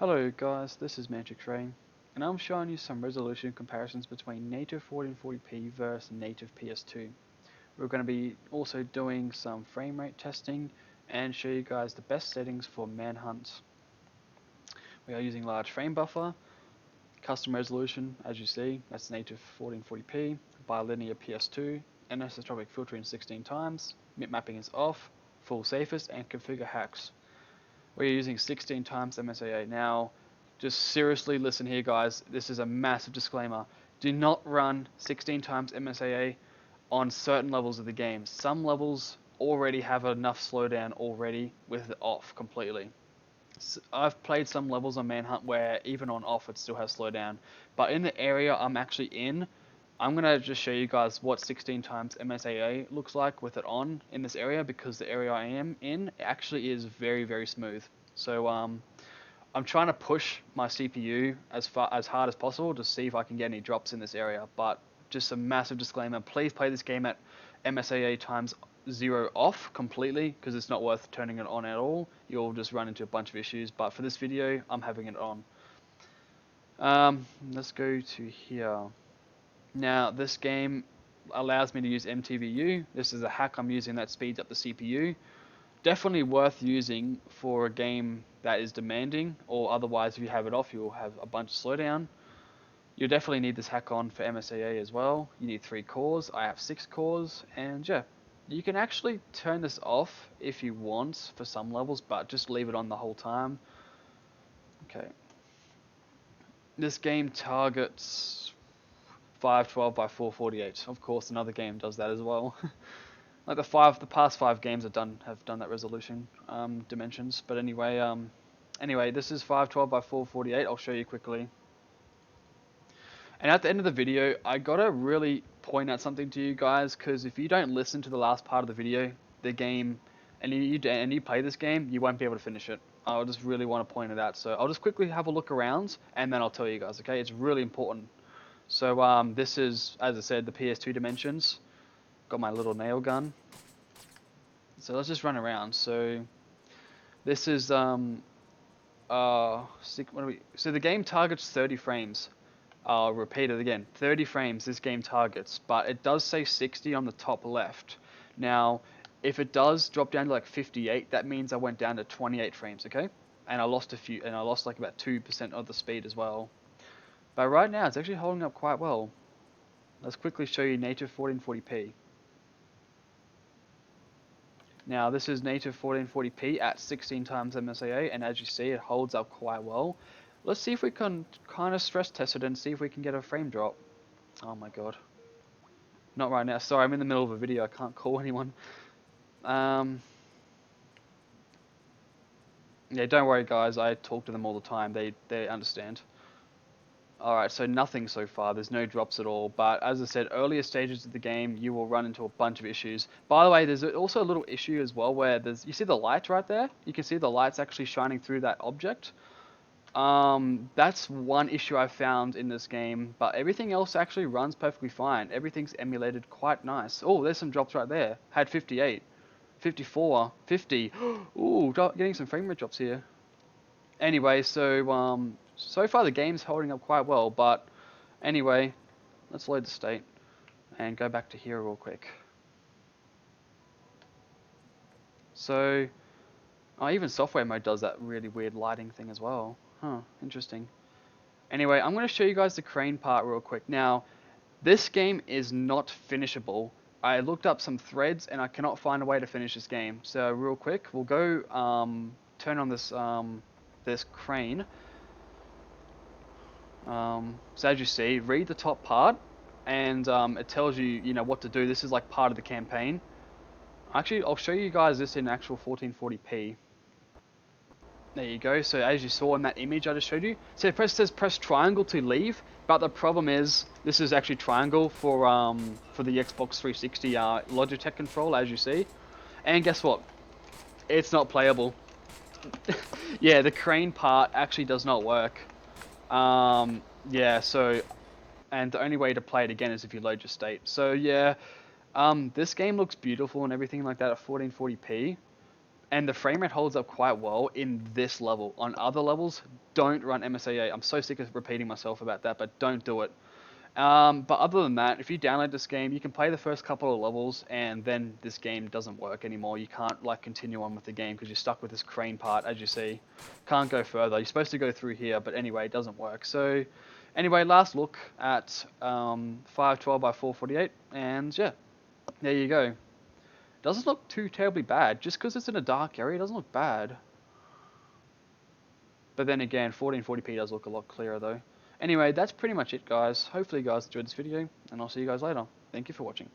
Hello guys, this is Magic Ray, and I'm showing you some resolution comparisons between native 1440p versus native PS2. We're going to be also doing some frame rate testing and show you guys the best settings for Manhunt. We are using large frame buffer, custom resolution as you see, that's native 1440p, bilinear PS2, anisotropic filtering 16 times, mip mapping is off, full safest, and configure hacks. We're using 16 times MSAA. Now, just seriously listen here guys, this is a massive disclaimer. Do not run 16 times MSAA on certain levels of the game. Some levels already have enough slowdown already with it off completely. So I've played some levels on Manhunt where even on off it still has slowdown. But in the area I'm actually in, I'm going to just show you guys what 16 times MSAA looks like with it on in this area, because the area I am in actually is very smooth. So I'm trying to push my CPU as hard as possible to see if I can get any drops in this area, but just a massive disclaimer, please play this game at MSAA times 0 off completely, because it's not worth turning it on at all. You'll just run into a bunch of issues, but for this video I'm having it on. Let's go to here. Now, this game allows me to use MTVU. This is a hack I'm using that speeds up the CPU. Definitely worth using for a game that is demanding, or otherwise if you have it off you'll have a bunch of slowdown. You'll definitely need this hack on for MSAA as well. You need 3 cores, I have 6 cores, and yeah. You can actually turn this off if you want for some levels, but just leave it on the whole time. Okay. This game targets 512 by 448. Of course, another game does that as well. Like the past 5 games have done that resolution dimensions. But anyway, this is 512 by 448. I'll show you quickly. And at the end of the video, I gotta really point out something to you guys, because if you don't listen to the last part of the video, the game, and you play this game, you won't be able to finish it. I just really want to point it out. So I'll just quickly have a look around, and then I'll tell you guys. Okay, it's really important. So this is, as I said, the PS2 dimensions. Got my little nail gun. So let's just run around. So this is so the game targets 30 frames. I'll repeat it again. 30 frames this game targets, but it does say 60 on the top left. Now, if it does drop down to like 58, that means I went down to 28 frames, okay? And I lost like about 2% of the speed as well. But right now, it's actually holding up quite well. Let's quickly show you native 1440p. Now, this is native 1440p at 16 times MSAA, and as you see, it holds up quite well. Let's see if we can kind of stress test it and see if we can get a frame drop. Oh my god. Not right now. Sorry, I'm in the middle of a video. I can't call anyone. Yeah, don't worry guys. I talk to them all the time. They understand. Alright, so nothing so far, there's no drops at all, but as I said, earlier stages of the game, you will run into a bunch of issues. By the way, there's also a little issue as well where you see the light right there? You can see the lights actually shining through that object. That's one issue I found in this game, but everything else actually runs perfectly fine. Everything's emulated quite nice. Oh, there's some drops right there. Had 58, 54, 50. Ooh, getting some frame rate drops here. Anyway, so far the game's holding up quite well, but anyway, let's load the state and go back to here real quick. So, even software mode does that really weird lighting thing as well. Huh, interesting. Anyway, I'm going to show you guys the crane part real quick. Now, this game is not finishable. I looked up some threads and I cannot find a way to finish this game. So real quick, we'll go turn on this crane. So as you see, read the top part, and it tells you, what to do. This is like part of the campaign. Actually, I'll show you guys this in actual 1440p. There you go. So as you saw in that image I just showed you, so it says press triangle to leave. But the problem is, this is actually triangle for the Xbox 360 Logitech controller, as you see. And guess what? It's not playable. Yeah, the crane part actually does not work. Yeah, so, and the only way to play it again is if you load your state. So yeah, this game looks beautiful and everything like that at 1440p, and the frame rate holds up quite well in this level. On other levels, don't run MSAA. I'm so sick of repeating myself about that, but don't do it. But other than that, if you download this game, you can play the first couple of levels, and then this game doesn't work anymore. You can't like continue on with the game because you're stuck with this crane part, as you see. Can't go further. You're supposed to go through here, but anyway, it doesn't work. So, anyway, last look at 512 by 448, and yeah, there you go. Doesn't look too terribly bad. Just because it's in a dark area, it doesn't look bad. But then again, 1440p does look a lot clearer though. Anyway, that's pretty much it, guys. Hopefully you guys enjoyed this video, and I'll see you guys later. Thank you for watching.